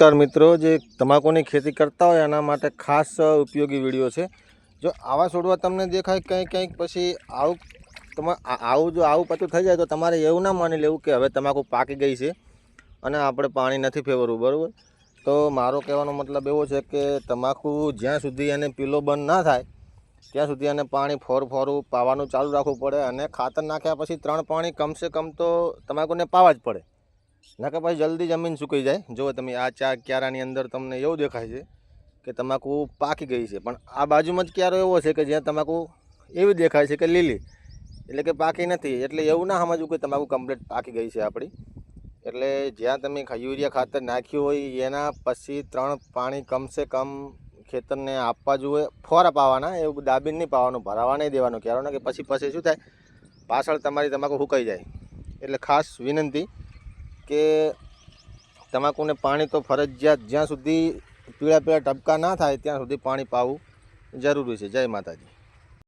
નમસ્કાર મિત્રો, જે તમાકુની ખેતી કરતા હોય એના માટે ખાસ ઉપયોગી વિડીયો છે। જો આવા છોડવા તમને દેખાય કંઈક પછી આવું પતું થઈ જાય તો તમારે એવું ના માની લેવું કે હવે તમાકુ પાકી ગઈ છે અને આપણે પાણી નથી ફેરવવું, બરાબર। તો મારો કહેવાનો મતલબ એવો છે કે તમાકુ જ્યાં સુધી એને પીલો બંધ ના થાય ત્યાં સુધી એને પાણી ફોરું પાવાનું ચાલુ રાખવું પડે અને ખાતર નાખ્યા પછી 3 પાણી કમસે કમ તો તમાકુને પાવા જ પડે, ના કે પછી જલ્દી જમીન સુકાઈ જાય। જો તમે આ ચા ક્યારાની અંદર તમને એવું દેખાય છે કે તમાકુ પાકી ગઈ છે, પણ આ બાજુમાં જ ક્યારો એવો છે કે જ્યાં તમાકુ એવી દેખાય છે કે લીલી, એટલે કે પાકી નથી। એટલે એવું ના સમજવું કે તમાકુ કમ્પ્લીટ પાકી ગઈ છે આપણી। એટલે જ્યાં તમે યુરિયા ખાતર નાખ્યું હોય એના પછી 3 પાણી કમસે કમ ખેતરને આપવા જોઈએ, ફોરા પાવાના, એવું દાબીને નહીં પાવાનું, ભરાવા નહીં દેવાનું ક્યારો, કે પછી શું થાય પાછળ તમારી તમાકુ સુકાઈ જાય। એટલે ખાસ વિનંતી કે તમાકુને પાણી તો ફરજિયાત જ્યાં સુધી પીળા ટપકા ના થાય ત્યાં સુધી પાણી પાવું જરૂરી છે। જય માતાજી।